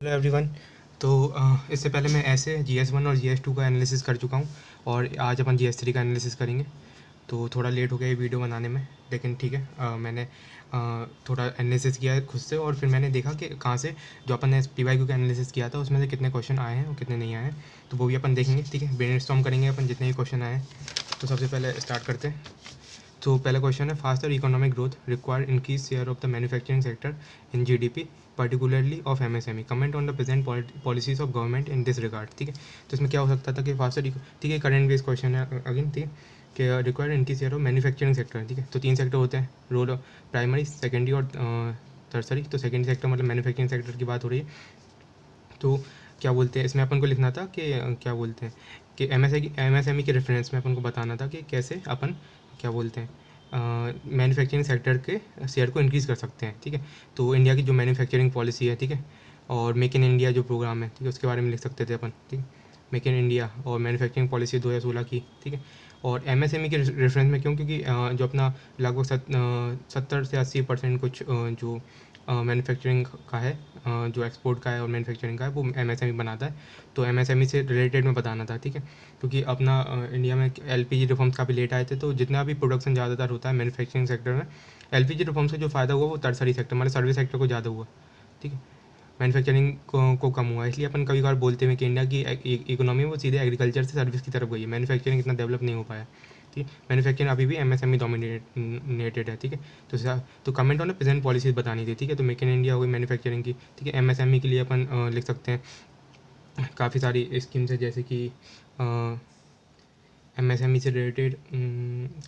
Hello everyone. तो इससे पहले मैं ऐसे GS1 और GS2 का एनालिसिस कर चुका हूँ और आज अपन GS3 का एनालिसिस करेंगे। तो थोड़ा लेट हो गया ये वीडियो बनाने में, लेकिन ठीक है। मैंने थोड़ा एनालिसिस किया है खुद से और फिर मैंने देखा कि कहाँ से जो अपन ने PYQ का एनालिसिस किया था उसमें से कितने क्वेश्चन आए हैं और कितने नहीं आए हैं, तो वो भी अपन देखेंगे। ठीक है, ब्रेनस्टॉर्म करेंगे अपन जितने भी क्वेश्चन आए हैं। तो सबसे पहले स्टार्ट करते हैं। तो पहला क्वेश्चन है, faster economic growth require increase share of the manufacturing sector in GDP particularly of MSME, comment on the present policies of government in this regard. ठीक है, तो इसमें क्या हो सकता था कि फास्टर, ठीक है, करंट बेस्ड क्वेश्चन है अगेन। ठीक है, कि require increase share of manufacturing sector. ठीक है, तो 3 सेक्टर होते हैं, रोल प्राइमरी, सेकेंडरी और टर्सरी। तो सेकेंडरी सेक्टर मतलब मैन्युफैक्चरिंग सेक्टर की बात हो रही है। तो क्या बोलते हैं, इसमें अपन को लिखना था कि क्या बोलते हैं कि MSME के रेफरेंस में अपन को बताना था कि कैसे अपन क्या बोलते हैं मैन्युफैक्चरिंग सेक्टर के शेयर को इंक्रीज़ कर सकते हैं। ठीक है, तो इंडिया की जो मैन्युफैक्चरिंग पॉलिसी है, ठीक है, और मेक इन इंडिया जो प्रोग्राम है, ठीक है, उसके बारे में लिख सकते थे अपन। ठीक है, मेक इन इंडिया और मैन्युफैक्चरिंग पॉलिसी 2016 की। ठीक है, और MSME के रेफरेंस में क्यों, क्योंकि जो अपना लगभग 70 से 80% कुछ जो मैन्युफैक्चरिंग का है, जो एक्सपोर्ट का है और मैन्युफैक्चरिंग का है, वो MSME बनाता है। तो MSME से रिलेटेड में बताना था। ठीक है, क्योंकि अपना इंडिया में LPG रिफॉर्म्स काफ़ी लेट आए थे, तो जितना भी प्रोडक्शन ज़्यादातर होता है मैन्युफैक्चरिंग सेक्टर में, LPG रिफॉर्म से जो फ़ायदा हुआ वो टर्सरी सेक्टर मतलब सर्विस सेक्टर को ज़्यादा हुआ। ठीक है, मैन्युफैक्चरिंग को कम हुआ। इसलिए अपन कभी कभार बोलते हैं कि इंडिया की इकोनॉमी वो सीधे एग्रीकल्चर से सर्विस की तरफ गई है, मैन्युफैक्चरिंग इतना डेवलप नहीं हो पाया। ठीक है, मैन्युफैक्चरिंग अभी भी MSME डोमिनेटेड है। ठीक है, तो कमेंट ऑन प्रेजेंट पॉलिसीज बतानी थी। ठीक है, तो मेक इन इंडिया हो गई मैन्युफैक्चरिंग की। ठीक है, MSME के लिए अपन लिख सकते हैं काफ़ी सारी स्कीम्स है, जैसे कि MSME से रिलेटेड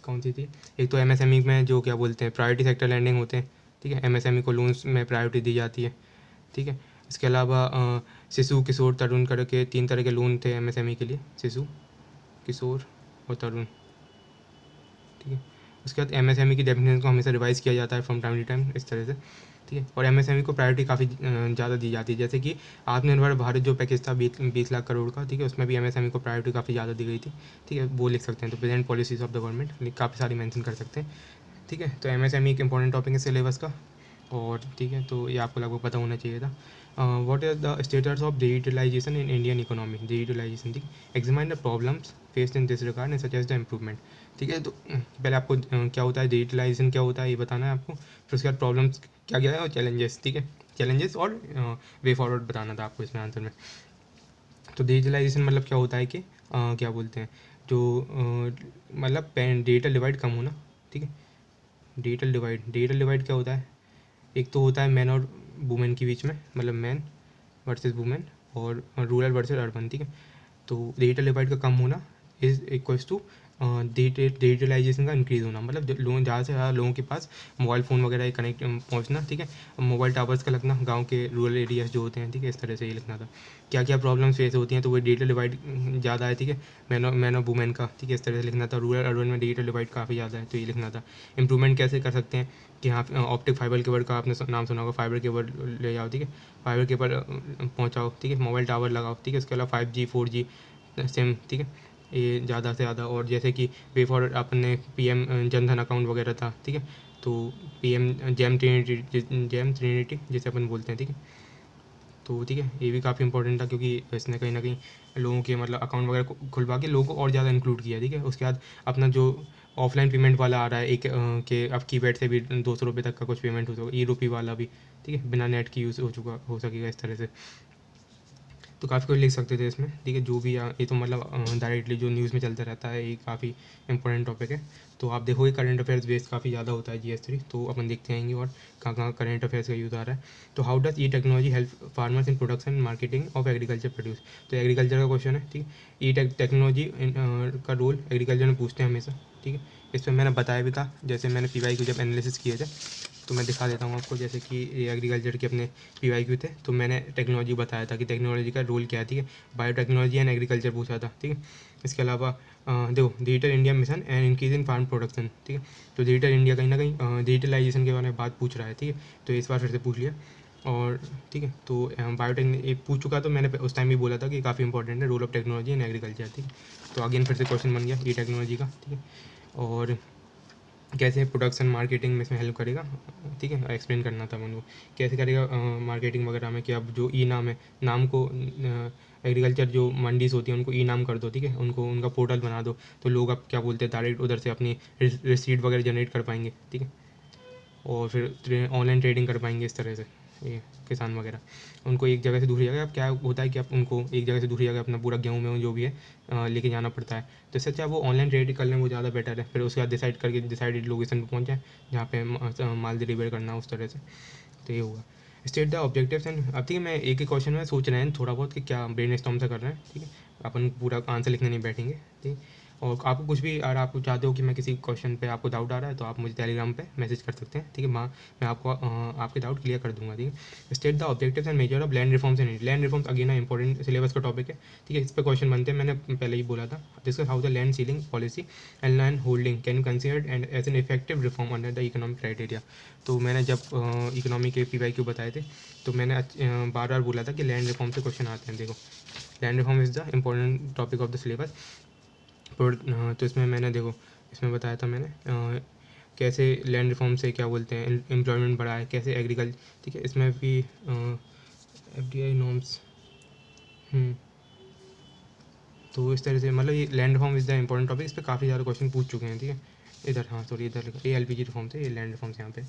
कौन सी थी। एक तो MSME में जो क्या बोलते हैं प्रायोरिटी सेक्टर लैंडिंग होते हैं। ठीक है, MSME को लोन्स में प्रायोरिटी दी जाती है। ठीक है, इसके अलावा शिशु, किशोर, तरुण करके 3 तरह के लोन थे MSME के लिए, शिशु, किशोर और तरुण। ठीक है, उसके बाद MSME की डेफिनेशन को हमेशा रिवाइज़ किया जाता है फ्रॉम टाइम टू टाइम इस तरह से। ठीक है, और MSME को प्रायोरिटी काफ़ी ज़्यादा दी जाती है, जैसे कि आत्मनिर्भर भारत जो पैकेज था 20 लाख करोड़ का। ठीक है, उसमें भी MSME को प्रायोरिटी काफ़ी ज़्यादा दी गई थी। ठीक है, वो लिख सकते हैं। तो present policies of the government काफ़ी सारी मेंशन कर सकते हैं। ठीक है, तो MSME एक इंपॉर्टेंट टॉपिक है सिलेबस का। और ठीक है, तो ये आपको लगभग पता होना चाहिए था। What is the status of digitalization in Indian economy, digitalization. ठीक, examine the problems faced in this regard and suggest the improvement. ठीक है, तो पहले आपको क्या होता है डिजिटलाइजेशन, क्या होता है ये बताना है आपको, फिर उसके बाद प्रॉब्लम्स क्या क्या है और चैलेंजेस। ठीक है, चैलेंजेस और वे फॉरवर्ड बताना था आपको इसमें आंसर में। तो डिजिटलाइजेशन मतलब क्या होता है कि क्या बोलते हैं जो मतलब डिजिटल डिवाइड कम होना। ठीक है, डिजिटल डिवाइड क्या होता है, एक तो होता है मैन और वुमेन के बीच में, मतलब मैन वर्सेस वुमेन और रूरल वर्सेस अर्बन। ठीक है, तो डिजिटल डिवाइड का कम होना इज इक्वल्स टू डिजिटलाइजेशन का इंक्रीज़ होना, मतलब लोग ज़्यादा से ज़्यादा लोगों के पास मोबाइल फ़ोन वगैरह कनेक्ट पहुंचना। ठीक है, मोबाइल टावर्स का लगना गांव के रूरल एरियाज जो होते हैं। ठीक है, इस तरह से ये लिखना था क्या क्या प्रॉब्लम्स फेस होती हैं, तो वो डिजिटल डिवाइड ज़्यादा है। ठीक है, मैन और वुमेन का। ठीक है, इस तरह से लिखना था। रूरल अर्बन में डिजिटल डिवाइड काफ़ी ज़्यादा है, तो ये लिखना था। इंप्रूवमेंट कैसे कर सकते हैं कि हाँ, ऑप्टिक फाइबर केबल का आपने नाम सुना होगा, फाइबर केबल ले जाओ। ठीक है, फाइबर केबल पहुँचाओ। ठीक है, मोबाइल टावर लगाओ। ठीक है, इसके अलावा 5G 4G सिम। ठीक है, ये ज़्यादा से ज़्यादा। और जैसे कि वे फॉर अपने PM जनधन अकाउंट वगैरह था। ठीक है, तो PM जेम ट्रिनिटी जिसे अपन बोलते हैं। ठीक है, तो ठीक है, ये भी काफ़ी इंपॉर्टेंट था क्योंकि इसने कहीं ना कहीं लोगों के मतलब अकाउंट वगैरह खुलवा के लोगों को और ज़्यादा इंक्लूड किया। ठीक है, उसके बाद अपना जो ऑफलाइन पेमेंट वाला आ रहा है एक के अब कीपैड से भी 200 रुपये तक का कुछ पेमेंट हो सकेगा, E-Rupee वाला भी। ठीक है, बिना नेट की यूज़ हो सकेगा इस तरह से। तो काफ़ी कुछ लिख सकते थे इसमें। ठीक है, जो भी ये तो मतलब डायरेक्टली जो न्यूज़ में चलता रहता है, ये काफ़ी इंपॉर्टेंट टॉपिक है। तो आप देखोगे करंट अफेयर्स बेस्ड काफ़ी ज़्यादा होता है GS3, तो अपन देखते आएंगे और कहाँ कहाँ करंट अफेयर्स का यूज़ आ रहा है। तो how does technology help farmers in production and marketing of agriculture produce. तो एग्रीकल्चर का क्वेश्चन है। ठीक है, टेक्नोलॉजी का रोल एग्रीकल्चर में पूछते हैं हमेशा। ठीक है, इस पर मैंने बताया भी था, जैसे मैंने PYQ जब एनालिसिस किए थे, तो मैं दिखा देता हूँ आपको। जैसे कि ये एग्रीकल्चर के अपने PYQ थे, तो मैंने टेक्नोलॉजी बताया था कि टेक्नोलॉजी का रोल क्या है। ठीक है, बायोटेक्नोलॉजी एंड एग्रीकल्चर पूछा था। ठीक है, इसके अलावा देखो digital India mission and increase in farm production. ठीक है, तो डिजिटल इंडिया कहीं ना कहीं डिजिटलाइजेशन के बारे में बात पूछ रहा है। ठीक है, तो इस बार फिर से पूछ लिया। और ठीक है, तो बायोटेक ये पूछ चुका, तो मैंने उस टाइम भी बोला था कि काफ़ी इंपॉर्टेंट है role of technology in agriculture. ठीक है, तो अगेन फिर से क्वेश्चन बन गया ये टेक्नोलॉजी का। ठीक है, और कैसे प्रोडक्शन मार्केटिंग में इसमें हेल्प करेगा, ठीक है, एक्सप्लेन करना था उनको कैसे करेगा मार्केटिंग वगैरह में, कि अब जो ई नाम है, नाम को एग्रीकल्चर जो मंडीज होती हैं उनको ई नाम कर दो, ठीक है, उनको उनका पोर्टल बना दो, तो लोग अब क्या बोलते हैं डायरेक्ट उधर से अपनी रिसीट वगैरह जनरेट कर पाएंगे, ठीक है, और फिर ऑनलाइन ट्रेडिंग कर पाएंगे इस तरह से ये किसान वगैरह। उनको एक जगह से दूसरी जगह, अब क्या होता है कि आप उनको एक जगह से दूसरी जगह अपना पूरा गेहूँ में जो भी है लेके जाना पड़ता है, तो इससे अच्छा वो ऑनलाइन ट्रेड कर लें, वो ज़्यादा बेटर है। फिर उसके बाद डिसाइडेड लोकेशन पर पहुँच जाए जहाँ पे माल डिलीवर करना है उस तरह से, तो ये होगा। स्टेट द ऑब्जेक्टिव्स एंड, अब ठीक है मैं एक ही क्वेश्चन में सोच रहे हैं थोड़ा बहुत कि क्या ब्रेन स्टॉर्म से कर रहे हैं, ठीक है, अपन पूरा आंसर लिखने नहीं बैठेंगे, ठीक है। और आपको कुछ भी अगर आप चाहते हो कि मैं किसी क्वेश्चन पे आपको डाउट आ रहा है तो आप मुझे टेलीग्राम पे मैसेज कर सकते हैं, ठीक है, मैं आपको आपके डाउट क्लियर कर दूंगा, ठीक है। State the objectives and measure of land reforms and land reforms again important syllabus का टॉपिक है, ठीक है, इस पर क्वेश्चन बनते हैं, मैंने पहले ही बोला था। Discuss how the land ceiling policy and land holding can considered and as an effective reform under the economic criteria. तो मैंने जब इकोनॉमी के PYQ बताए थे तो मैंने बार बार बोला था कि लैंड रिफॉर्म से क्वेश्चन आते हैं। देखो, land reform is the important topic of the syllabus. तो इसमें मैंने देखो इसमें बताया था मैंने कैसे लैंड रिफॉर्म से क्या बोलते हैं एम्प्लॉयमेंट बढ़ा है, कैसे एग्रीकल्चर, ठीक है, इसमें भी FDI नॉर्म्स। तो इस तरह से मतलब ये land reform is the important topic, इस पर काफ़ी ज़्यादा क्वेश्चन पूछ चुके हैं, ठीक है। इधर हाँ सॉरी इधर लिखा ये LPG रिफॉर्म थे, ये लैंड रिफॉर्म्स यहाँ पे।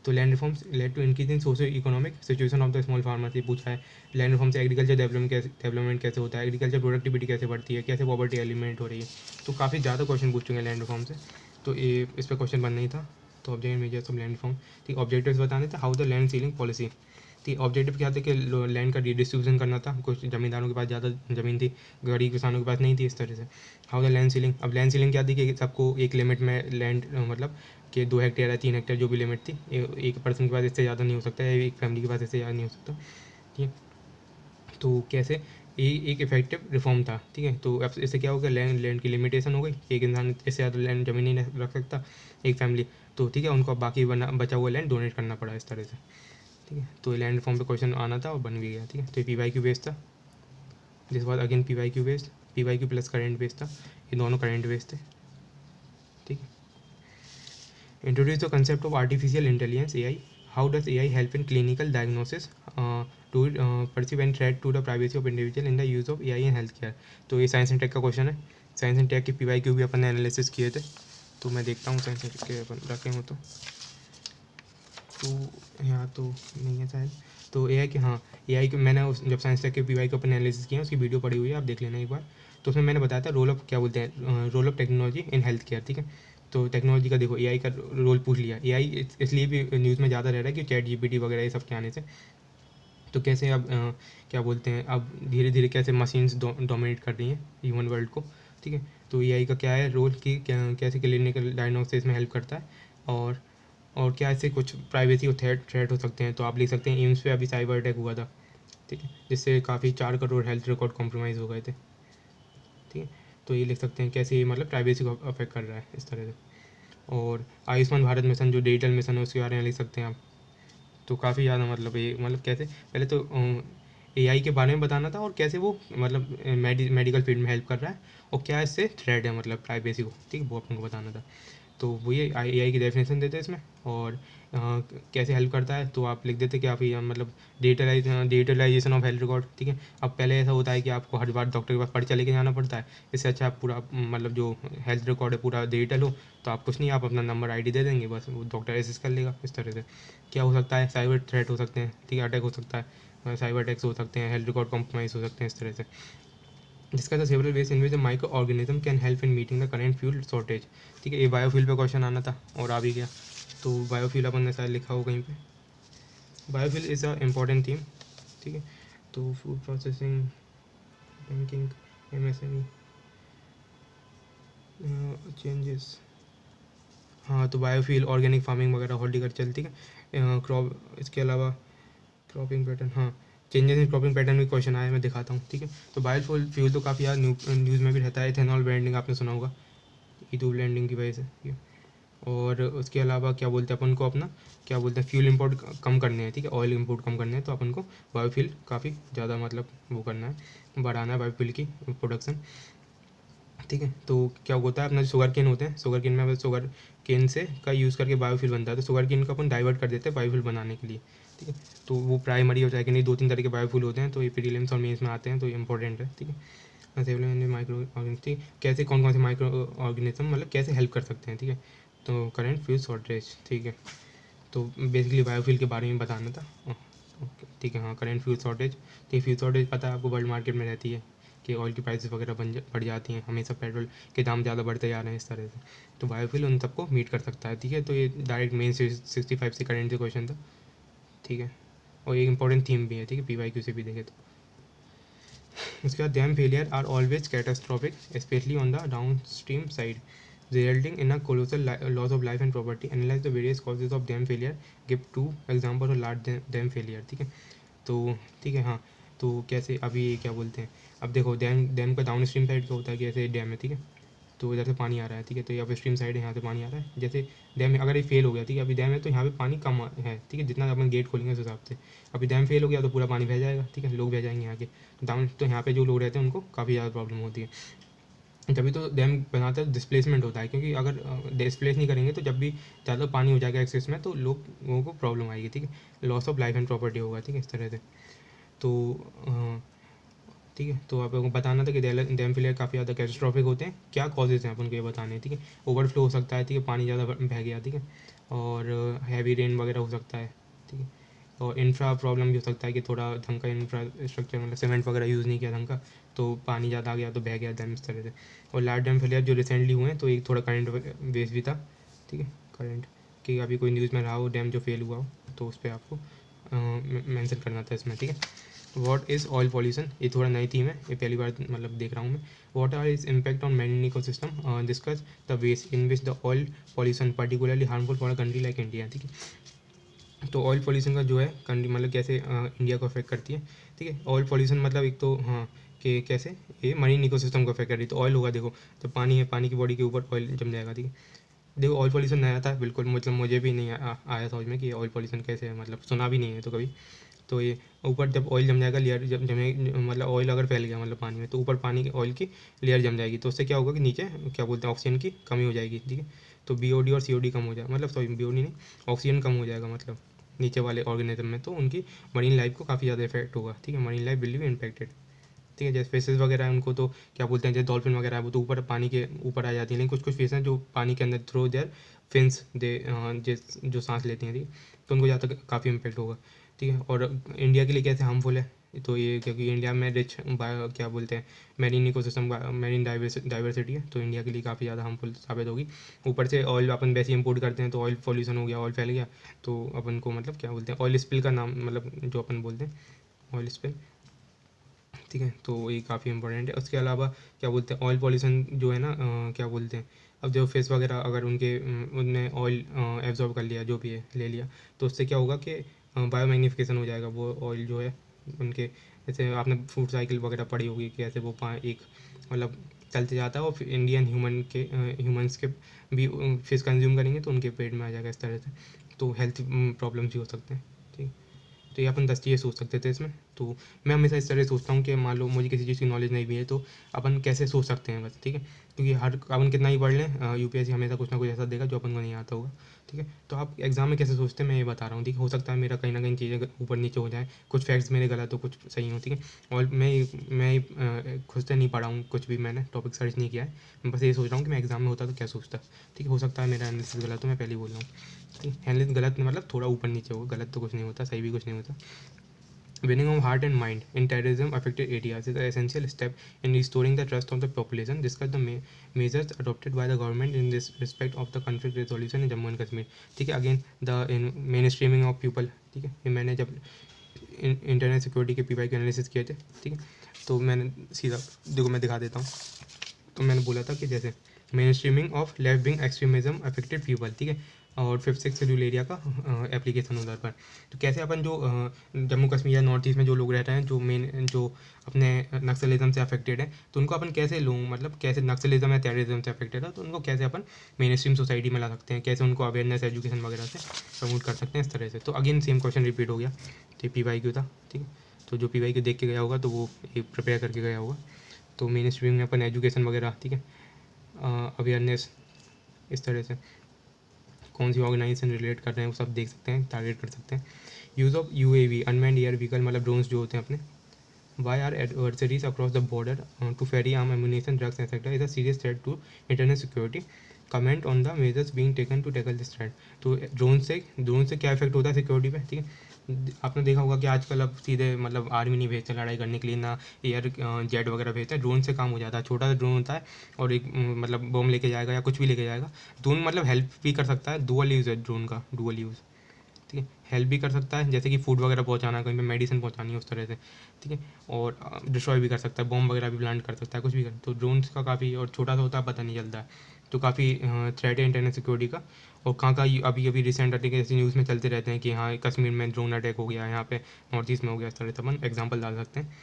तो land reforms led to increase in socio economic situation of the small farmer, से पूछा है। लैंड रिफॉर्म से एग्रीकल्चर डेवलपमेंट कैसे होता है, एग्रीकल्चर प्रोडक्टिविटी कैसे बढ़ती है, कैसे पॉवर्टी एलिमिनेट हो रही है। तो काफ़ी ज़्यादा क्वेश्चन पूछ चुके हैं लैंड रिफॉर्म से, तो ये इस पर क्वेश्चन बनना ही था। तो objective measures of land reform, ठीक, ऑब्जेक्टिव्स बताने थे। How the land ceiling policy, ठीक, ऑब्जेक्टिव क्या था कि लैंड का डिस्ट्रीब्यूशन करना था, कुछ ज़मींदारों के पास ज़्यादा ज़मीन थी, गरीब किसानों के पास नहीं थी, इस तरह से। हाउ द लैंड सीलिंग, अब लैंड सीलिंग क्या थी कि सबको एक लिमिट में लैंड मतलब कि 2 हेक्टेयर या 3 हेक्टेयर जो भी लिमिट थी, एक पर्सन के पास इससे ज़्यादा नहीं हो सकता है, एक फैमिली के पास इससे ज़्यादा नहीं हो सकता, ठीक है। तो कैसे ये एक इफेक्टिव रिफॉर्म था, ठीक है। तो अब इससे क्या हो गया, लैंड की लिमिटेशन हो गई, एक इंसान इससे ज़्यादा लैंड ज़मीन नहीं रख सकता, एक फैमिली, तो ठीक है उनको अब बाकी बचा हुआ लैंड डोनेट करना पड़ा इस तरह से, ठीक है। तो लैंड रिफॉर्म पे क्वेश्चन आना था और बन भी गया, ठीक है। तो PYQ बेस्ड था, this was again PYQ based, PYQ plus current based था, ये दोनों करेंट बेस्ड थे, ठीक है। Introduce the concept of artificial intelligence AI, how does AI help in clinical diagnosis to perceive and threat to the privacy of individual in the use of AI in health care. तो ये science and tech का क्वेश्चन है। Science and tech के PYQ भी अपन ने analysis किए थे, तो मैं देखता हूँ साइंस एंड टेक के अपन रखे हो तो यहाँ तो नहीं है शायद। तो AI के हाँ AI के मैंने जब साइंस टेक के PYQ अपन एनालिसिस किया उसकी वीडियो पड़ी हुई है, आप देख लेना एक बार। तो उसमें मैंने बताया था रोल ऑफ क्या बोलते हैं role of technology in health care, ठीक है। तो टेक्नोलॉजी का देखो AI का रोल पूछ लिया। AI इसलिए भी न्यूज़ में ज़्यादा रह रहा है कि ChatGPT वगैरह ये सब के आने से। तो कैसे अब क्या बोलते हैं अब धीरे धीरे कैसे मशीन्स डोमिनेट कर रही हैं ह्यूमन वर्ल्ड को, ठीक है। तो AI का क्या है रोल कि कैसे क्लिनिकल डायग्नोसिस में हेल्प करता है, और क्या ऐसे कुछ प्राइवेसी को थ्रेट हो सकते हैं। तो आप लिख सकते हैं एम्स पे अभी साइबर अटैक हुआ था, ठीक है, जिससे काफ़ी 4 करोड़ हेल्थ रिकॉर्ड कॉम्प्रोमाइज़ हो गए थे, ठीक है। तो ये लिख सकते हैं कैसे ये मतलब प्राइवेसी को अफेक्ट कर रहा है इस तरह से। और आयुष्मान भारत मिशन जो डिजिटल मिशन है उसके बारे में लिख सकते हैं आप। तो काफ़ी ज़्यादा मतलब ये मतलब कैसे पहले तो AI के बारे में बताना था और कैसे वो मतलब मेडिकल फील्ड में हेल्प कर रहा है और क्या इससे थ्रेट है मतलब प्राइवेसी को, ठीक है, वो अपन को बताना था। तो वो ये AI की डेफिनेशन देते हैं इसमें, और कैसे हेल्प करता है। तो आप लिख देते कि आप ये मतलब डिजिटलाइजेशन ऑफ हेल्थ रिकॉर्ड, ठीक है। अब पहले ऐसा होता है कि आपको हर बार डॉक्टर के पास पर्चा लेके जाना पड़ता है, इससे अच्छा आप पूरा मतलब जो हेल्थ रिकॉर्ड है पूरा डिजिटल हो, तो आप कुछ नहीं आप अपना नंबर ID दे देंगे, बस वो डॉक्टर एसेस कर लेगा इस तरह से। क्या हो सकता है, साइबर थ्रेट हो सकते हैं, ठीक है, अटैक हो सकता है, साइबर अटैक्स हो सकते हैं, हेल्थ रिकॉर्ड कॉम्प्रोमाइज़ हो सकते हैं इस तरह से। जिसका the several ways in which the micro organism can help in meeting the current fuel shortage, ठीक है। ये बायोफ्यूल पे क्वेश्चन आना था और आ भी गया। तो बायोफ्यूल अपन ने शायद लिखा हो कहीं पे, biofuel is a important theme, ठीक है। तो food processing, banking, MSME changes, हाँ तो बायोफ्यूल, ऑर्गेनिक फार्मिंग वगैरह, हॉर्टिकल्चर, ठीक है। क्रॉप, इसके अलावा क्रॉपिंग पैटर्न, हाँ चेंजेस इन क्रॉपिंग पैटर्न भी क्वेश्चन आया है, मैं दिखाता हूँ, ठीक है। तो बायोफ्यूल फ्यूल तो काफ़ी यार न्यूज़ में भी रहता है, इथेनॉल ब्रांडिंग आपने सुना होगा ईथू ब्लेंडिंग की वजह से, ठीक है। और उसके अलावा क्या बोलते हैं अपन को अपना क्या बोलते हैं फ्यूल इंपोर्ट कम करने हैं, ठीक है, ऑयल इंपोर्ट कम करने हैं, तो अपन को बायोफ्यूल काफ़ी ज़्यादा मतलब वो करना है, बढ़ाना है बायोफ्यूल की प्रोडक्शन। ठीक है। तो क्या होता है, अपना जो शुगर केन होते हैं, शुगर केन में अब शुगर केन से का यूज़ करके बायोफ्यूल बनता है, तो शुगर केन को अपन डाइवर्ट कर देते हैं बायोफ्यूल बनाने के लिए। ठीक है। तो वो प्राइमरी हो जाएगा, नहीं 2-3 तरह के बायोफ्यूल होते हैं, तो ये प्रीलिम्स और मेंस में आते हैं, तो ये इंपॉर्टेंट है। ठीक है। माइक्रो ऑर्गेनिज्म, ठीक है, कैसे कौन कौन से माइक्रो ऑर्गेनिज्म मतलब कैसे हेल्प कर सकते हैं। ठीक है। तो करंट फ्यूल शॉर्टेज, ठीक है, तो बेसिकली बायोफ्यूल के बारे में बताना था। ओके, ठीक है। हाँ, करंट फ्यूल शॉर्टेज, ठीक, फ्यूल शॉर्टेज पता है आपको वर्ल्ड मार्केट में रहती है कि ऑयल की प्राइसेस वगैरह बढ़ जाती हैं, हमेशा पेट्रोल के दाम ज़्यादा बढ़ते जा रहे हैं इस तरह से, तो बायोफ्यूल उन सबको मीट कर सकता है। ठीक है। तो ये डायरेक्ट मेन 65 से करंट से क्वेश्चन था। ठीक है। और एक इंपॉर्टेंट थीम भी है। ठीक है, PYQ से भी देखे तो। उसके बाद dam failure are always catastrophic specially on the downstream side resulting in a colossal loss of life and property. Analyze the various causes of dam failure. Give 2 examples of large dam failure. ठीक है। तो ठीक है। हाँ, तो कैसे अभी क्या बोलते हैं, अब देखो डैम डैम का डाउन स्ट्रीम साइड क्या होता है कि ऐसे डैम है। ठीक है। तो इधर से पानी आ रहा है। ठीक है। तो यहाँ पे स्ट्रीम साइड है, यहाँ से पानी आ रहा है। जैसे डैम में अगर ये फेल हो गया, ठीक है, अभी डैम है तो यहाँ पे पानी कम है। ठीक है, जितना अपन गेट खोलेंगे उस हिसाब से। अभी डैम फेल हो गया तो पूरा पानी बह जाएगा। ठीक है, लोग बह जाएंगे यहाँ के डाउन, तो यहाँ पे जो लोग रहते हैं उनको काफ़ी ज़्यादा प्रॉब्लम होती है। तभी तो डैम बनाते हैं, डिस्प्लेसमेंट होता है, क्योंकि अगर डिस्प्लेस नहीं करेंगे तो जब भी ज़्यादा पानी हो जाएगा एक्सेस में तो लोगों को प्रॉब्लम आएगी। ठीक है, loss of life and property होगा। ठीक है, इस तरह से। तो ठीक है, तो आप लोगों को बताना था कि डैम फेलियर काफ़ी ज़्यादा कैटास्ट्रॉफिक होते हैं, क्या कॉजेज़ हैं अपन को ये बताने हैं। ठीक है, ओवरफ्लो हो सकता है। ठीक है, पानी ज़्यादा बह गया। ठीक है, और हैवी रेन वगैरह हो सकता है। ठीक है, और इंफ्रा प्रॉब्लम भी हो सकता है कि थोड़ा ढंग का इंफ्रास्ट्रक्चर मतलब सीमेंट वगैरह यूज़ नहीं किया ढंग का, तो पानी ज़्यादा आ गया तो बह गया डैम इस तरह से। और लार्ज डैम फेलियर जो रिसेंटली हुए हैं तो एक थोड़ा करंट बेस भी था। ठीक है, करंट कि अभी कोई न्यूज़ में रहा हो डैम जो फेल हुआ हो तो उस पर आपको मेंशन करना था इसमें। ठीक है। व्हाट इज़ ऑयल पॉल्यूशन, ये थोड़ा नई थीम है, ये पहली बार मतलब देख रहा हूँ मैं। What are its impact on marine ecosystem, discuss the ways in which the oil pollution particularly harmful for a country like India. ठीक है, तो ऑयल पॉल्यूशन का जो है कंट्री मतलब कैसे इंडिया को अफेक्ट करती है। ठीक है, ऑयल पॉल्यूशन मतलब एक तो हाँ कि कैसे ये मरीन इकोसिस्टम को अफेक्ट कर रही है। तो ऑयल होगा, देखो जब पानी है, पानी की बॉडी के ऊपर ऑयल जम जाएगा। ठीक है, देखो ऑयल पॉल्यूशन नया था बिल्कुल, मतलब मुझे भी नहीं आया समझ में कि ऑयल पॉल्यूशन कैसे है, मतलब सुना भी नहीं है तो कभी। तो ये ऊपर जब ऑयल जम जाएगा, लेयर जब जमे मतलब ऑयल अगर फैल गया मतलब पानी में, तो ऊपर पानी की ऑयल की लेयर जम जाएगी, तो उससे क्या होगा कि नीचे क्या बोलते हैं ऑक्सीजन की कमी हो जाएगी। ठीक है, तो BOD और COD कम हो जाएगा, मतलब सॉरी BOD नहीं, ऑक्सीजन कम हो जाएगा मतलब नीचे वाले ऑर्गेनिज्म में, तो उनकी मरीन लाइफ को काफ़ी ज़्यादा इफेक्ट होगा। ठीक है, marine life will be impacted. ठीक है, जैसे फिशेस वगैरह है उनको तो क्या बोलते हैं, जैसे डॉल्फिन वगैरह है वो तो ऊपर पानी के ऊपर आ जाती हैं, लेकिन कुछ कुछ फिश हैं जो पानी के अंदर थ्रू देयर फिन्स दे जो सांस लेती हैं। ठीक है, तो उनको ज़्यादा काफ़ी इम्पेक्ट होगा। ठीक है, और इंडिया के लिए कैसे हार्मफुल है, तो ये क्योंकि इंडिया में रिच बायो क्या बोलते हैं मेरीन इकोसिस्टम मेरीन डाइवर्सिटी है, तो इंडिया के लिए काफ़ी ज़्यादा हार्मफुल साबित होगी। ऊपर से ऑयल अपन वैसे इम्पोर्ट करते हैं तो ऑयल पॉल्यूशन हो गया, ऑयल फैल गया, तो अपन को मतलब क्या बोलते हैं ऑयल स्पिल का नाम मतलब जो अपन बोलते हैं ऑयल स्पिल। ठीक है, तो ये काफ़ी इंपॉर्टेंट है। उसके अलावा क्या बोलते हैं ऑयल पॉल्यूशन जो है ना क्या बोलते हैं, अब जो फेस वगैरह अगर उनके उनने ऑयल एब्जॉर्ब कर लिया जो भी है ले लिया, तो उससे क्या होगा कि बायो मैग्निफिकेशन हो जाएगा वो ऑयल जो है उनके। जैसे आपने फूड साइकिल वगैरह पढ़ी होगी कि ऐसे वो एक मतलब चलते जाता है और फिर इंडियन ह्यूमंस के भी फिश कंज्यूम करेंगे तो उनके पेट में आ जाएगा इस तरह से, तो हेल्थ प्रॉब्लम्स भी हो सकते हैं। ठीक, तो ये अपन 10 चीज़ें सोच सकते थे इसमें। तो मैं हमेशा इस तरह सोचता हूँ कि मान लो मुझे किसी चीज़ की नॉलेज नहीं भी है तो अपन कैसे सोच सकते हैं बस। ठीक है, क्योंकि हर अपन कितना ही पढ़ लें UPSC हमेशा कुछ ना कुछ ऐसा देगा जो अपन को नहीं आता होगा। ठीक है, तो आप एग्जाम में कैसे सोचते हैं मैं ये बता रहा हूँ। ठीक है, हो सकता है मेरा कहीं ना कहीं चीज़ें ऊपर नीचे हो जाए, कुछ फैक्ट्स मेरे गलत हो कुछ सही हो। ठीक है, और मैं खुद से नहीं पढ़ा हूँ कुछ भी, मैंने टॉपिक सर्च नहीं किया है, मैं बस ये सोच रहा हूँ कि मैं एग्जाम में होता तो क्या सोचता। ठीक है, हो सकता है मेरा एनालिसिस गलत हो, मैं पहले ही बोल रहा हूँ। ठीक है, एनालिसिस गलत मतलब थोड़ा ऊपर नीचे होगा, गलत तो कुछ नहीं होता, सही भी कुछ नहीं होता। Winning of heart and mind in terrorism affected areas is an essential step in restoring the trust of the population. Discuss the measures adopted by the government in this respect of the conflict resolution in Jammu and Kashmir. ठीक है, again the mainstreaming of people। ठीक है, ये मैंने जब internet security के PY के analysis किए थे। ठीक है, तो मैंने सीधा देखो मैं दिखा देता हूँ। तो मैंने बोला था कि जैसे main streaming of left wing extremism affected people. ठीक है, और 5-6 शेड्यूल एरिया का एप्लीकेशन उधर पर। तो कैसे अपन जो जम्मू कश्मीर या नॉर्थ ईस्ट में जो लोग रहते हैं जो अपने नक्सलिज्म से अफेक्टेड है, तो उनको अपन कैसे लोग मतलब कैसे नक्सलिज्म या टेररिज्म से अफेक्टेड है तो उनको कैसे अपन मेन स्ट्रीम सोसाइटी में ला सकते हैं, कैसे उनको अवेयरनेस एजुकेशन वगैरह से प्रमोट कर सकते हैं इस तरह से। तो अगेन सेम क्वेश्चन रिपीट हो गया, तो PYQ था। ठीक है, तो जो PYQ देख के गया होगा तो वो प्रिपेयर करके गया होगा। तो मेन स्ट्रीम में अपन एजुकेशन वगैरह, ठीक है, अवेयरनेस, इस तरह से कौन सी ऑर्गेनाइजेशन रिलेट कर रहे हैं वो सब देख सकते हैं, टारगेट कर सकते हैं। Use of UAV unmanned air vehicle, मतलब ड्रोन्स जो होते हैं अपने। By our adversaries across the border to ferry arm ammunition drugs etcetera is a serious threat to internal security, comment on the measures being taken to tackle this threat. तो drone से क्या effect होता है security पे, ठीक है। आपने देखा होगा कि आजकल अब सीधे मतलब आर्मी नहीं भेजते लड़ाई करने के लिए, ना एयर जेट वगैरह भेजते हैं, ड्रोन से काम हो जाता है। छोटा सा ड्रोन होता है और एक मतलब बम लेके जाएगा या कुछ भी लेके जाएगा। ड्रोन मतलब हेल्प भी कर सकता है, डुअल यूज़ है ड्रोन का, डुअल यूज़, ठीक है। हेल्प भी कर सकता है, जैसे कि फूड वगैरह पहुंचाना, कहीं पे मेडिसिन पहुंचानी है उस तरह से, ठीक है। और डिस्ट्रॉय भी कर सकता है, बॉम्ब वगैरह भी प्लांट कर सकता है, कुछ भी कर। तो ड्रोन्स का काफ़ी, और छोटा सा होता है पता नहीं चलता है, तो काफ़ी थ्रेट है इंटरनेट सिक्योरिटी का। और कहाँ का अभी अभी रिसेंट अटैक ऐसे न्यूज़ में चलते रहते हैं कि हाँ कश्मीर में ड्रोन अटैक हो गया, यहाँ पे नॉर्थ ईस्ट में हो गया, इस तरह से अपन एग्जाम्पल डाल सकते हैं।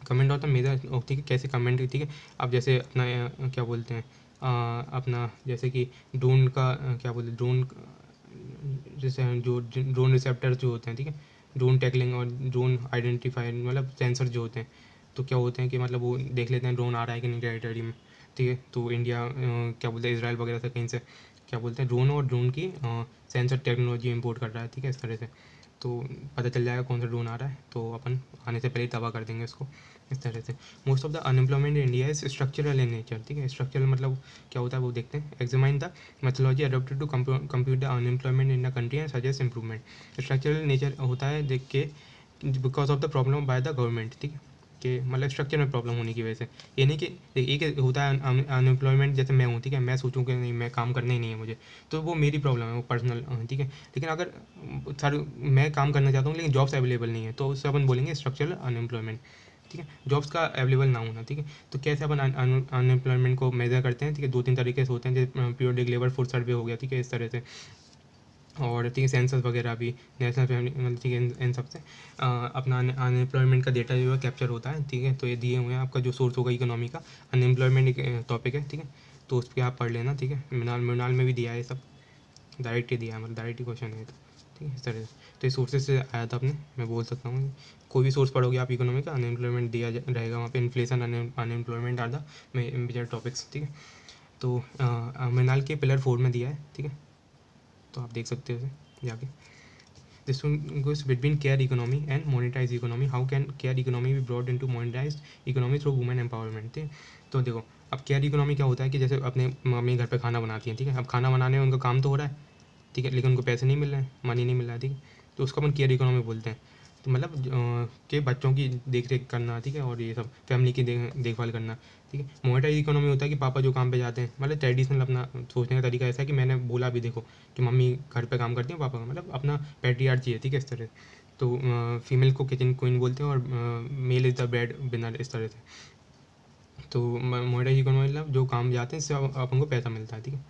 कमेंट होता है मेरा, ठीक है, कैसे कमेंट, ठीक है। अब जैसे अपना क्या बोलते हैं, अपना जैसे कि ड्रोन का क्या बोलते हैं, ड्रोन जैसे जो ड्रोन रिसेप्टर जो होते हैं, ठीक है, ड्रोन टैकलिंग और ड्रोन आइडेंटिफायर, मतलब सेंसर जो होते हैं, तो क्या होते हैं कि मतलब वो देख लेते हैं ड्रोन आ रहा है कि नहीं टेरिटरी में, ठीक है। तो इंडिया क्या बोलते हैं, इसराइल वगैरह से कहीं से क्या बोलते हैं ड्रोन और ड्रोन की सेंसर टेक्नोलॉजी इंपोर्ट कर रहा है, ठीक है, इस तरह से। तो पता चल जाएगा कौन सा ड्रोन आ रहा है, तो अपन आने से पहले ही तबाह कर देंगे इसको, इस तरह से। Most of the unemployment in India is structural in nature, ठीक है। स्ट्रक्चरल मतलब क्या होता है वो देखते हैं। Examine the methodology adopted to compute the unemployment in the country and suggest improvement. Structural nature होता है देख के, because of the problem by the government, ठीक है, कि मतलब स्ट्रक्चर में प्रॉब्लम होने की वजह से। ये नहीं कि एक होता है अनएम्प्लॉयमेंट, जैसे मैं हूँ, ठीक है, मैं सोचूं कि नहीं मैं काम करना ही नहीं है मुझे, तो वो मेरी प्रॉब्लम है, वो पर्सनल, ठीक है। लेकिन अगर सर मैं काम करना चाहता हूँ लेकिन जॉब्स अवेलेबल नहीं है, तो उससे अपन बोलेंगे स्ट्रक्चरल अनएम्प्लॉयमेंट, ठीक है, जॉब्स का अवेलेबल ना होना, ठीक है। तो कैसे अपन अनएम्प्लॉयमेंट को मेजर करते हैं, ठीक है, 2-3 तरीके से होते हैं, जैसे पीरियोडिक लेबर फोर्स सर्वे हो गया, ठीक है, इस तरह से। और ठीक है, सेंसस वगैरह भी, नेशनल फैमिली मतलब, ठीक है, इन सब से अपना अनएम्प्लॉयमेंट का डेटा जो है कैप्चर होता है, ठीक है। तो ये दिए हुए हैं, आपका जो सोर्स होगा इकोनॉमी का, अनएम्प्लॉयमेंट एक टॉपिक है, ठीक है, तो उस पर आप पढ़ लेना, ठीक है। मृणाल में भी दिया है ये सब, डायरेक्ट ही दिया है, मतलब डायरेक्ट ही क्वेश्चन है, तो ठीक है, इस तरह से। तो ये सोर्सेज से आया था अपने, मैं बोल सकता हूँ कोई भी सोर्स पढ़ोगे आप इकोनॉमी का, अनएम्प्लॉयमेंट दिया रहेगा वहाँ पे, inflation, unemployment are the major topics, ठीक है। तो मृणाल के पिलर 4 में दिया है, ठीक है, तो आप देख सकते हो इसे जाके। This goes between care economy and monetized economy. How can care economy be brought into monetized economy through women empowerment? ठीक है, तो देखो अब केयर इकोनॉमी क्या होता है कि जैसे अपने मम्मी घर पे खाना बनाती हैं, ठीक है, अब खाना बनाने में उनका काम तो हो रहा है, ठीक है, लेकिन उनको पैसे नहीं मिल रहे हैं, मनी नहीं मिल रहा है, ठीक है, तो उसको अपन केयर इकोनॉमी बोलते हैं। तो मतलब के बच्चों की देख रेख करना, ठीक है, और ये सब फैमिली की देखभाल करना, ठीक है। मोनेटाइज इकोनॉमी होता है कि पापा जो काम पे जाते हैं, मतलब ट्रेडिशनल अपना सोचने का तरीका ऐसा है कि मैंने बोला भी देखो कि मम्मी घर पे काम करती है, पापा का मतलब अपना पैट्रियार्ची है, ठीक है, इस तरह। तो फीमेल को किचन क्वीन बोलते हैं और mail is the bread winner, इस तरह से। तो मोनेटाइज इकोनॉमी मतलब जो काम जाते हैं इससे अपन को पैसा मिलता है, ठीक है,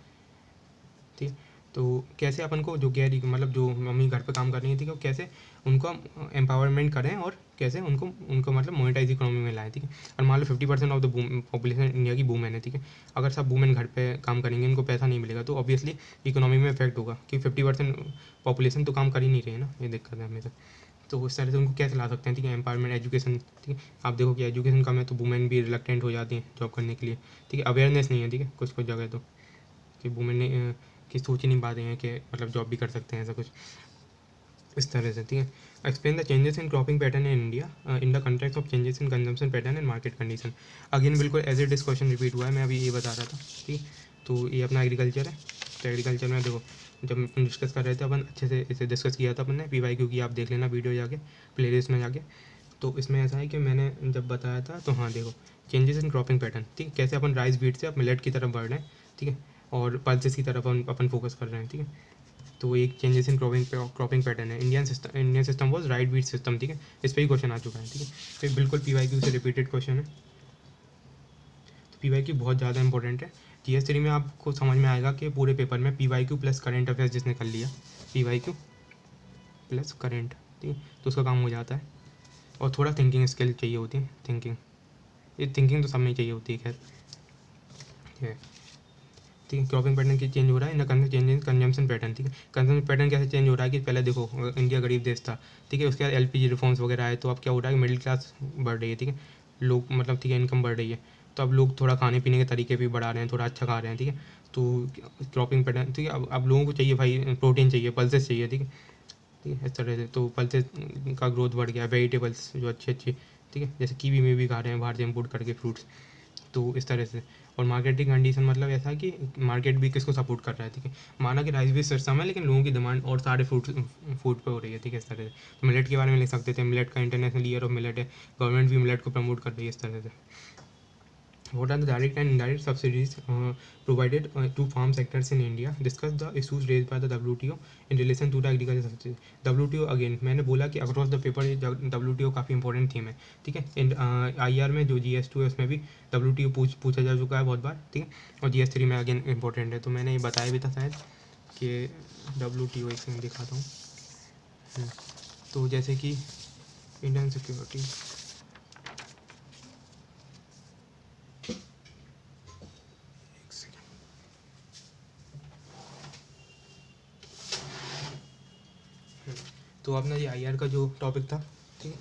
ठीक है। तो कैसे अपन को जो केयर मतलब जो मम्मी घर पे काम कर रही है, ठीक है, कैसे उनको एम्पावरमेंट करें और कैसे उनको उनको मतलब मोनेटाइज इकोनॉमी में लाएं, ठीक है। और मान लो 50% ऑफ द पॉपुलेशन इंडिया की वूमेन है, ठीक है, अगर सब वूमेन घर पे काम करेंगे, उनको पैसा नहीं मिलेगा, तो ऑब्वियसली इकोनॉमी में इफेक्ट होगा कि 50% पॉपुलेशन तो काम कर ही नहीं रही है ना, ये दिक्कत है हमेशा। तो उस तरह से उनको कैसे ला सकते हैं, ठीक है, एम्पावरमेंट, एजुकेशन, ठीक है। आप देखो कि एजुकेशन कम है तो वुमेन भी रिलक्टेंट हो जाती हैं जॉब करने के लिए, ठीक है, अवेयरनेस नहीं है, ठीक है, कुछ कुछ जगह तो कि वुमेन ने कि सोच ही नहीं पा रहे हैं कि मतलब जॉब भी कर सकते हैं, ऐसा कुछ इस तरह से, ठीक है। Explain the changes in cropping pattern in India in the context of changes in consumption pattern and market condition. Again बिल्कुल एज इट इस क्वेश्चन रिपीट हुआ है, मैं अभी ये बता रहा था, ठीक है। तो ये अपना एग्रीकल्चर है, तो एग्रीकल्चर में देखो जब अपन डिस्कस कर रहे थे, अपन अच्छे से इसे डिस्कस किया था अपन ने, PYQ की आप देख लेना वीडियो जाके प्ले लिस्ट में जाके। तो इसमें ऐसा है कि मैंने जब बताया था, तो हाँ देखो चेंजेस इन क्रॉपिंग पैटर्न, ठीक है, कैसे अपन राइस बीट से अब मिलेट की तरफ बढ़ रहे हैं, ठीक है, और पल्सेस की तरफ अपन फोकस कर रहे हैं, ठीक है। तो एक चेंजेस इन क्रॉपिंग पैटर्न है। Indian system was rice wheat system, ठीक है, इस पर ही क्वेश्चन आ चुका है, ठीक है। तो बिल्कुल PYQ से रिपीटेड क्वेश्चन है, तो PYQ बहुत ज़्यादा इंपॉर्टेंट है। GS3 में आपको समझ में आएगा कि पूरे पेपर में PYQ प्लस करेंट अफेयर्स जिसने कर लिया, PYQ प्लस करेंट, ठीक है, तो उसका काम हो जाता है। और थोड़ा थिंकिंग स्किल चाहिए होती है, ये थिंकिंग तो सब में चाहिए होती है, खैर, ठीक है, ठीक है। क्रॉपिंग पैटर्न की चेंज हो रहा है इन चेंज इन कंजम्पशन पैटर्न, ठीक है। कंजम्पशन पैटर्न कैसे चेंज हो रहा है कि पहले देखो इंडिया गरीब देश था, ठीक है, उसके बाद LPG रिफॉर्म्स वगैरह आए, तो अब क्या हो रहा है कि मिडिल क्लास बढ़ रही है, ठीक है, लोग मतलब ठीक है इनकम बढ़ रही है, तो अब लोग थोड़ा खाने पीने के तरीके भी बढ़ा रहे हैं, थोड़ा अच्छा खा रहे हैं, ठीक है। तो क्रॉपिंग पैटर्न, ठीक है, अब लोगों को चाहिए भाई प्रोटीन चाहिए, पल्सेस चाहिए, ठीक है, ठीक है, इस तरह से तो पल्सेस का ग्रोथ बढ़ गया, वेजिटेबल्स जो अच्छी अच्छी, ठीक है, जैसे कीवी में भी खा रहे हैं बाहर से इम्पोर्ट करके फ्रूट्स, तो इस तरह से। और मार्केटिंग कंडीशन मतलब ऐसा है कि मार्केट भी किसको सपोर्ट कर रहा है, ठीक है, माना कि राइस भी सस्ता है लेकिन लोगों की डिमांड और सारे फूड फूड पे हो रही है, ठीक है, इस तरह से। तो मिलेट के बारे में लिख सकते थे, मिलेट का इंटरनेशनल ईयर ऑफ मिलेट है, गवर्नमेंट भी मिलेट को प्रमोट कर रही है, इस तरह से। What are the direct and indirect subsidies provided to farm sectors in India? Discuss the issues raised by the WTO in relation to the agriculture subsidy. WTO again मैंने बोला कि across the paper WTO काफ़ी important theme है, ठीक है। IR में जो GS2 है उसमें भी WTO पूछा जा चुका है बहुत बार, ठीक है, और GS3 में अगेन इंपॉर्टेंट है। तो मैंने ये बताया भी था शायद कि WTO एक सेकंड दिखाता हूँ। तो जैसे कि इंडियन सिक्योरिटी, तो अपना ये IR का जो टॉपिक था, ठीक है,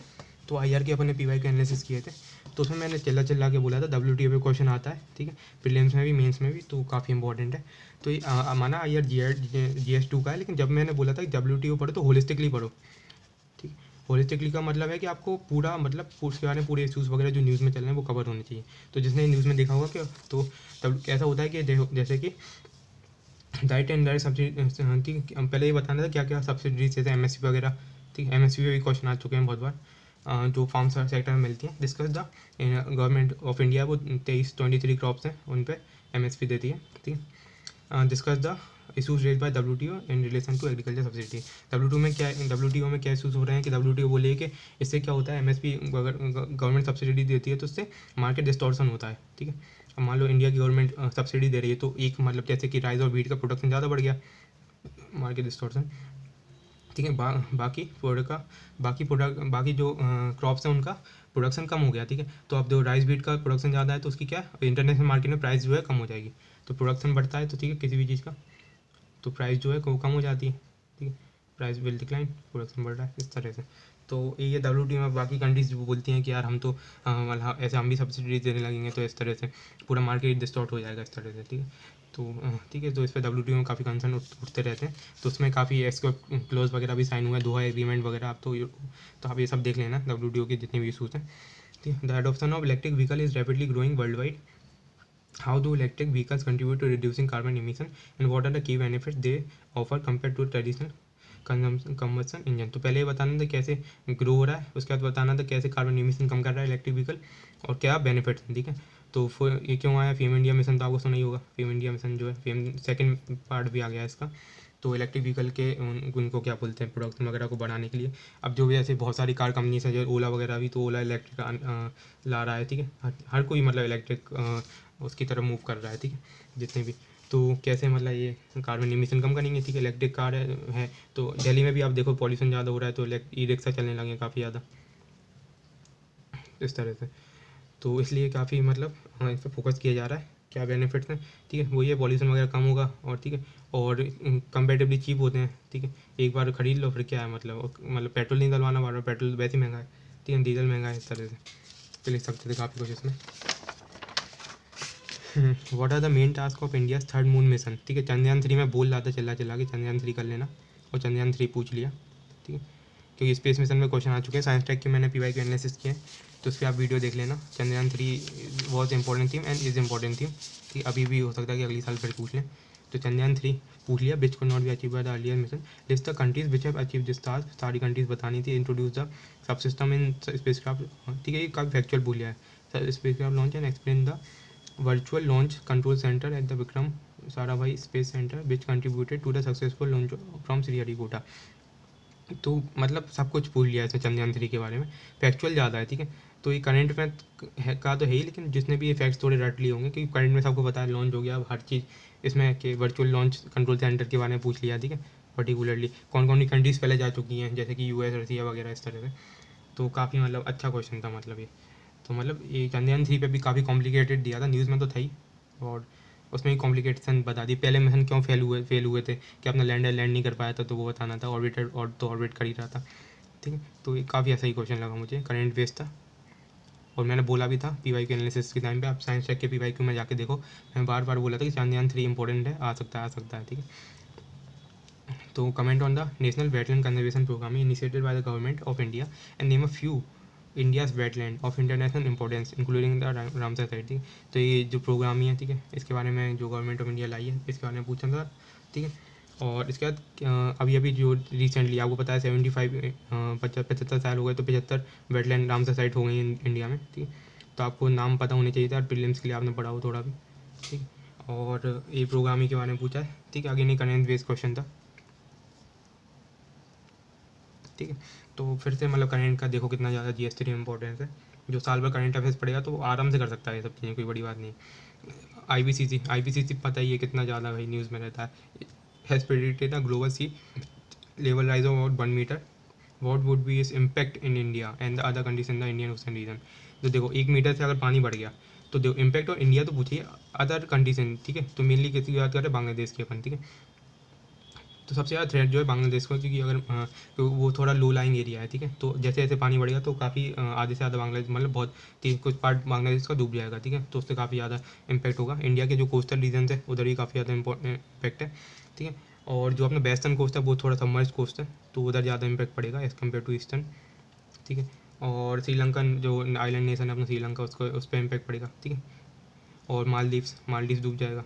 तो IR के अपन ने PY के एनालिसिस किए थे, तो उसमें मैंने चिल्ला के बोला था WTO पे क्वेश्चन आता है, ठीक है, प्रीलिम्स में भी मेंस में भी, तो काफ़ी इंपॉर्टेंट है। तो ये माना IR GS2 का है, लेकिन जब मैंने बोला था कि WTO पढ़ो तो होलिस्टिकली पढ़ो, ठीक है। होलिस्टिकली का मतलब है कि आपको पूरा मतलब उसके बारे में पूरे इशूज़ वगैरह जो न्यूज़ में चल रहे हैं वो कवर होने चाहिए। तो जिसने न्यूज़ में देखा होगा कि तो तब कैसा होता है कि जैसे कि डायरेक्ट एंड डायरेक्ट सब्सिडी की पहले ये बताना था क्या क्या सब्सिडीज जैसे MSP वगैरह, ठीक है, MSP पे भी क्वेश्चन आ चुके हैं बहुत बार, जो फार्म सेक्टर में मिलती हैं। Discuss the government of India वो 23 क्रॉप्स हैं उन पर MSP देती है, ठीक है। Discuss the issues raised by WTO in relation to agriculture subsidy. WTO में क्या इशूज़ हो रहे हैं कि WTO बोले कि इससे क्या होता है, MSP अगर गवर्नमेंट सब्सिडी देती है तो उससे मार्केट डिस्टॉर्शन होता है, ठीक है। अब मान लो इंडिया की गवर्नमेंट सब्सिडी दे रही है तो एक मतलब जैसे कि राइस और व्हीट का प्रोडक्शन ज़्यादा बढ़ गया, मार्केट डिस्टॉर्शन, ठीक है। बाकी जो क्रॉप्स हैं उनका प्रोडक्शन कम हो गया, ठीक है। तो अब जो राइस व्हीट का प्रोडक्शन ज़्यादा है तो उसकी क्या इंटरनेशनल मार्केट में प्राइस जो है कम हो जाएगी। तो प्रोडक्शन बढ़ता है तो ठीक है किसी भी चीज़ का, तो प्राइस जो है वो कम हो जाती है, ठीक है, प्राइस विल डिक्लाइन, प्रोडक्शन बढ़ रहा है, इस तरह से। तो ये WTO में बाकी कंट्रीज बोलती हैं कि यार हम तो मतलब ऐसे हम भी सब्सिडी देने लगेंगे तो इस तरह से पूरा मार्केट डिस्टॉर्ट हो जाएगा, इस तरह से, ठीक है। तो ठीक है, तो इस पर WTO में काफ़ी कंसर्न उठते रहते हैं, तो उसमें काफ़ी एक्सपोर्ट क्लोज वगैरह भी साइन हुआ है, दोहा एग्रीमेंट वगैरह। आप तो आप ये सब देख लेना WTO के जितने भी इशूज़ हैं, ठीक है। The adoption of electric vehicle is rapidly growing world wide. How do electric vehicles contribute to reducing carbon emission and what are the key benefits they offer compared to traditional combustion engine? तो पहले ये बताना था कैसे grow हो रहा है, उसके बाद बताना था कैसे कार्बन इमिशन कम कर रहा है इलेक्ट्रिक व्हीकल और क्या बेनिफिट्स हैं, ठीक है। तो ये क्यों आया फेम इंडिया मिशन, तो आपको सुना ही होगा, फेम इंडिया मिशन जो है फेम सेकंड पार्ट भी आ गया है इसका। तो इलेक्ट्रिक व्हीकल के उनको क्या बोलते हैं प्रोडक्शन वगैरह को बढ़ाने के लिए अब जो भी ऐसे बहुत सारी कार कंपनीज हैं, जो ओला वगैरह भी, तो ओला इलेक्ट्रिक ला रहा है, ठीक है। हर कोई मतलब इलेक्ट्रिक उसकी तरफ मूव कर रहा है, ठीक है, जितने भी। तो कैसे मतलब ये कार्बन इमिशन कम करेंगे, ठीक है, इलेक्ट्रिक कार है तो दिल्ली में भी आप देखो पॉल्यूशन ज़्यादा हो रहा है तो ई रिक्शा चलने लगे काफ़ी ज़्यादा, इस तरह से। तो इसलिए काफ़ी मतलब इस पर फोकस किया जा रहा है, क्या बेनिफिट्स हैं, ठीक है, वो ये पॉल्यूशन वगैरह कम होगा और ठीक है, और कंपेरेटिवली चीप होते हैं, ठीक है, एक बार खरीद लो फिर क्या है मतलब पेट्रोल नहीं डलवाना बार बार, पेट्रोल वैसे ही महंगा है, ठीक है, डीजल महंगा है, इस तरह से। तो लिख सकते थे काफ़ी कुछ इसमें। What are the main task of India's third moon mission, ठीक है, चंद्रयान 3 में बोल रहा था चिल्ला के चंद्रयान 3 कर लेना, और चंद्रयान 3 पूछ लिया, ठीक है, क्योंकि स्पेस मिशन में क्वेश्चन आ चुके हैं, साइंस टेक के मैंने PY के एनालिसिस किए, तो उस पर आप वीडियो देख लेना। Chandrayaan 3 was important theme and is important theme, ठीक, अभी भी हो सकता है कि अगली साल फिर पूछ लें। तो चंद्रयान 3 पूछ लिया, विच को not be achieve by the earlier mission, list the countries which have achieve this task, सारी कंट्रीज बतानी थी। Introduce the sub system in spacecraft, ठीक है, ये काफ़ी फैक्चुअल भूल लिया है। Spacecraft launch and explain the virtual launch control center at the Vikram Sarabhai Space Center which contributed to the successful launch from Sriharikota। तो मतलब सब कुछ भूल लिया इसमें चंद्रयान 3 के बारे में, फैक्चुअल ज़्यादा है, ठीक है। तो ये करंट में का तो है ही, लेकिन जिसने भी ये फैक्ट्स थोड़े रट लिए होंगे क्योंकि करंट में सबको पता है लॉन्च हो गया, अब हर चीज़ इसमें कि वर्चुअल लॉन्च कंट्रोल सेंटर के बारे में पूछ लिया, ठीक है, पर्टिकुलरली कौन कौन सी कंट्रीज़ पहले जा चुकी हैं जैसे कि US रसिया वगैरह, इस तरह से। तो काफ़ी मतलब अच्छा क्वेश्चन था मतलब ये। तो मतलब ये चंद्रयान 3 पे भी काफ़ी कॉम्प्लिकेटेड दिया था, न्यूज़ में तो था ही, और उसमें ही कॉम्प्लिकेशन बता दी। पहले मिशन क्यों फेल हुए थे कि अपना लैंडर लैंड नहीं कर पाया था, तो वो बताना था, ऑर्बिटर और तो ऑर्बिट कर ही रहा था, ठीक है। तो ये काफ़ी ऐसा ही क्वेश्चन लगा मुझे, करंट बेस्ड था। और मैंने बोला भी था PYQ एनालिसिस के टाइम पे, आप साइंस टेक के PYQ में जाके देखो, मैं बार बार बोला था कि चांद्रयान 3 इंपॉर्टेंट है, आ सकता है, ठीक है। तो comment on the national wetland conservation programme initiated by the government of India and name a few India's wetland of international importance including the Ramsar site, ठीक है। तो ये जो प्रोग्राम ही है, ठीक है, इसके बारे में जो गवर्नमेंट ऑफ इंडिया लाई है, इसके बारे में पूछा था, ठीक है। और इसके बाद अभी अभी जो रिसेंटली आपको पता है 75 साल हो गए, तो 75 वेटलैंड रामसर साइट हो गई इंडिया में, ठीक है। तो आपको नाम पता होने चाहिए था, प्रीलिम्स के लिए आपने पढ़ा हो थोड़ा भी, ठीक है। और ये प्रोग्राम ही के बारे में पूछा है, ठीक है। आगे नहीं करंट बेस्ड क्वेश्चन था, ठीक है। तो फिर से मतलब करंट का देखो कितना ज़्यादा GS3 इंपॉर्टेंस है, जो साल भर करंट अफेयर्स पढ़ेगा तो आराम से कर सकता है ये सब चीज़ें, कोई बड़ी बात नहीं है। IPCC पता ही है कितना ज़्यादा भाई न्यूज़ में रहता है। Has predicted a global sea level rise of about 1 metre, what would be its impact in India and the other countries in the Indian ocean region. तो देखो 1 मीटर से अगर पानी बढ़ गया तो देखो इम्पैक्ट और इंडिया तो पूछिए, अदर कंडीशन, ठीक है। तो मेनली किसी की बात करें, बांग्लादेश की अपन, ठीक है। तो सबसे ज़्यादा थ्रेट जो है बांग्लादेश को, क्योंकि अगर तो वो थोड़ा लो लाइंग एरिया है, ठीक है। तो जैसे जैसे पानी बढ़ेगा तो काफ़ी आधे से ज़्यादा बांग्लादेश, मतलब बहुत कुछ पार्ट बांग्लादेश का डूब जाएगा, ठीक है। तो उससे काफ़ी ज़्यादा इम्पैक्ट होगा। इंडिया के जो कोस्टल रीजन है उधर भी काफ़ी ज़्यादा इम्पैक्ट है, ठीक है। और जो अपना वेस्टर्न कोस्ट है वो थोड़ा सबमर्ज कोस्ट है, तो उधर ज़्यादा इम्पैक्ट पड़ेगा एज़ कम्पेयर टू ईस्टर्न, ठीक है। और श्रीलंकन जो आइलैंड नेशन है अपना श्रीलंका, उसको उस पर इम्पैक्ट पड़ेगा, ठीक है। और मालदीव्स डूब जाएगा,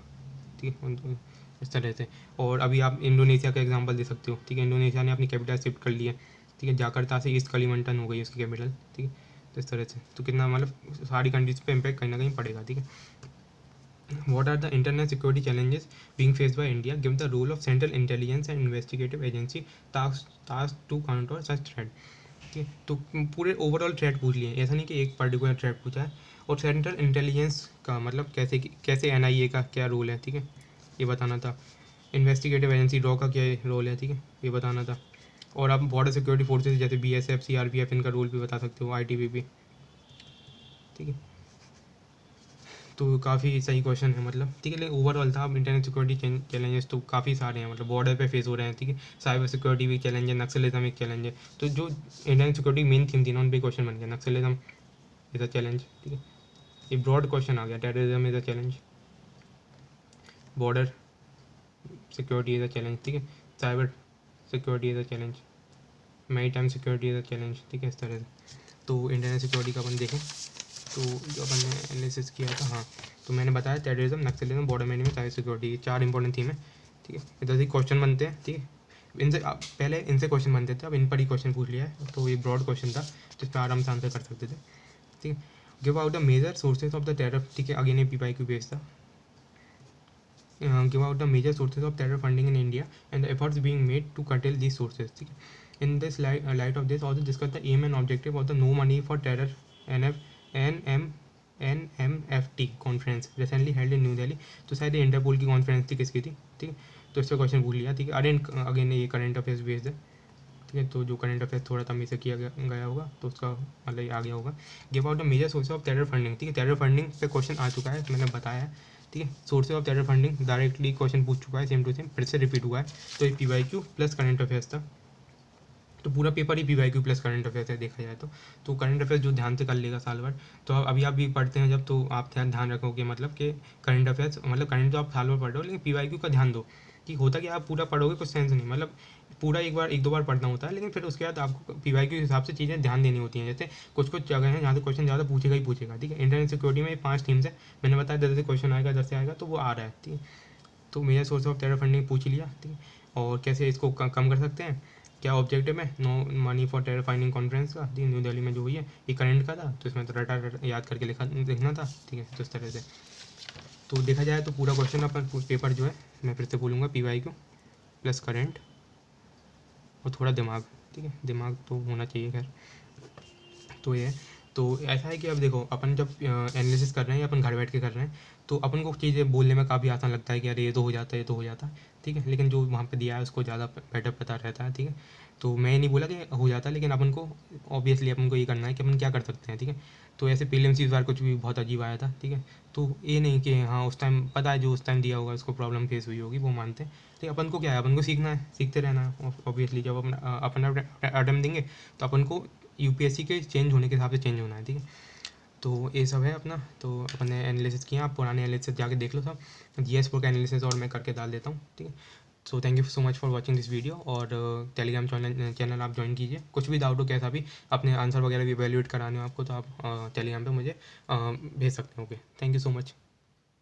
ठीक है, इस तरह से। और अभी आप इंडोनेशिया का एग्जांपल दे सकते हो, ठीक है। इंडोनेशिया ने अपनी कैपिटल शिफ्ट कर ली है, ठीक है। जाकर्ता से ईस्ट कलिमंटन हो गई उसकी कैपिटल, ठीक है। तो इस तरह से तो कितना मतलब सारी कंट्रीज पे इम्पैक्ट कहीं ना कहीं पड़ेगा, ठीक है। What are the internal security challenges being faced by India given the role of Central Intelligence and Investigative Agency tasked to counter such threat? ठीक है, तो पूरे ओवरऑल थ्रेट पूछ लिए, ऐसा नहीं कि एक पर्टिकुलर थ्रेट पूछा है। और सेंट्रल इंटेलिजेंस का मतलब कैसे NIA का क्या रोल है, ठीक है, ये बताना था। इन्वेस्टिगेटिव एजेंसी रॉ का क्या रोल है, ठीक है, ये बताना था। और आप बॉर्डर सिक्योरिटी फोर्सेज जैसे BSF CRPF इनका रोल भी बता सकते हो, ITBP, ठीक है। तो काफ़ी सही क्वेश्चन है मतलब, ठीक है। लेकिन ओवरऑल था, अब इंटरनेट सिक्योरिटी चैलेंजेस तो काफ़ी सारे हैं, मतलब बॉर्डर पे फेस हो रहे हैं, ठीक है। साइबर सिक्योरिटी भी चैलेंज है, नक्सलिज्म एक चैलेंज है। तो जो इंटरनेट सिक्योरिटी मेन थीम थी ना, उन पर क्वेश्चन बन गया, नक्सलिज्म इज़ अ चैलेंज, ठीक है। ये ब्रॉड क्वेश्चन आ गया, terrorism is a challenge, border security is a challenge, ठीक है। Cyber security is a challenge, maritime security is a challenge, ठीक है, इस तरह से। तो इंटरनेट सिक्योरिटी का अपन देखें तो जो अपन ने एनालिसिस किया था, हाँ, तो मैंने बताया terrorism, Naxalism, border management, cyber security, ये 4 इंपॉर्टेंट थीम है, ठीक है। इधर से क्वेश्चन बनते हैं, ठीक है। इनसे पहले इनसे क्वेश्चन बनते थे, अब इन पर ही क्वेश्चन पूछ लिया है, तो ये ब्रॉड क्वेश्चन था जिस पर आराम से आंसर कर सकते थे, ठीक है। Give out the major sources of the terror, ठीक है, अगेन ये PYQ बेस्ड था। Give out the major sources of terror funding in India and the efforts being made to curtail these sources, ठीक है। In this light of this also discuss the aim and objective of the No Money for Terror NMFT conference recently held in new Delhi. तो शायद ये interpole की conference थी, किसकी थी, ठीक है। तो इससे क्वेश्चन पूछ लिया, ठीक है। अगेन ये करंट अफेयर्स बेस्ड है, ठीक है। तो जो करंट अफेयर्स थोड़ा तमीज़ से किया गया होगा तो उसका मतलब ये आ गया होगा। Give out the major source of terror funding, ठीक है। टेरर फंडिंग पे क्वेश्चन आ चुका है, मैंने बताया है, ठीक है। Sources of terror funding directly question पूछ चुका है, सेम टू सेम फिर से रिपीट हुआ है। तो ये PYQ प्लस करंट अफेयर्स था, तो पूरा पेपर ही PYQ प्लस करंट अफेयर्स है देखा जाए तो करंट अफेयर्स जो ध्यान से कर लेगा साल भर, तो अभी आप भी पढ़ते हैं जब, तो आप ध्यान रखोगे मतलब कि करंट अफेयर्स मतलब करंट तो आप साल भर पढ़ रहे हो, लेकिन PYQ का ध्यान दो कि होता कि आप पूरा पढ़ोगे कुछ सेंस नहीं, मतलब पूरा एक दो बार पढ़ना होता है, लेकिन फिर उसके बाद आपको PYQ के हिसाब से चीज़ें ध्यान देनी होती हैं। जैसे कुछ जगह हैं जहाँ से क्वेश्चन ज़्यादा पूछेगा ही पूछेगा, ठीक है। इंटरनेट सिक्योरिटी में ये 5 थीम्स है, मैंने बताया 10 से क्वेश्चन आएगा, 10 से आएगा, तो वो आ रहा है, ठीक है। तो major source of terror funding पूछ लिया, ठीक है। और कैसे इसको कम कर सकते हैं, क्या ऑब्जेक्टिव है no money for terror finding conference का, ठीक है, न्यू दिल्ली में जो हुई है, ये करंट का था, तो इसमें तो रटा याद करके लिखना था, ठीक है। तो इस तरह से तो देखा जाए तो पूरा क्वेश्चन अपन पेपर जो है, मैं फिर से बोलूँगा, PYQ प्लस करंट और थोड़ा दिमाग, ठीक है, दिमाग तो होना चाहिए खैर। तो ये तो ऐसा है कि अब देखो अपन जब एनालिसिस कर रहे हैं या अपन घर बैठ के कर रहे हैं, तो अपन को चीज़ें बोलने में काफ़ी आसान लगता है कि अरे ये तो हो जाता है, ये तो हो जाता है, ठीक है। लेकिन जो वहाँ पे दिया है उसको ज़्यादा बेटर पता रहता है, ठीक है। तो मैं ये नहीं बोला कि हो जाता है, लेकिन अपन को ऑब्वियसली अपन को ये करना है कि अपन क्या कर सकते हैं, ठीक है। तो ऐसे प्रीलिम्स इस बार कुछ भी बहुत अजीब आया था, ठीक है। तो ये नहीं कि हाँ उस टाइम पता है, जो उस टाइम दिया होगा उसको प्रॉब्लम फेस हुई होगी, वो मानते हैं, ठीक है। अपन को क्या है, अपन को सीखना है, सीखते रहना है ऑब्वियसली। जब अपना अटेम्प्ट देंगे तो अपन को UPSC के चेंज होने के हिसाब से चेंज होना है, ठीक है। तो ये सब है अपना, तो अपन ने एनालिसिस किया, आप पुराने एनालिसिस जाके देख लो सब, GS4 का एनालिसिस और मैं करके डाल देता हूँ, ठीक है। So thank you so much for watching this video, और टेलीग्राम चैनल आप ज्वाइन कीजिए, कुछ भी डाउट हो कैसा भी, अपने आंसर वगैरह भी वैल्यूएट कराने हो आपको, तो आप टेलीग्राम पे मुझे भेज सकते हैं। Okay, thank you so much.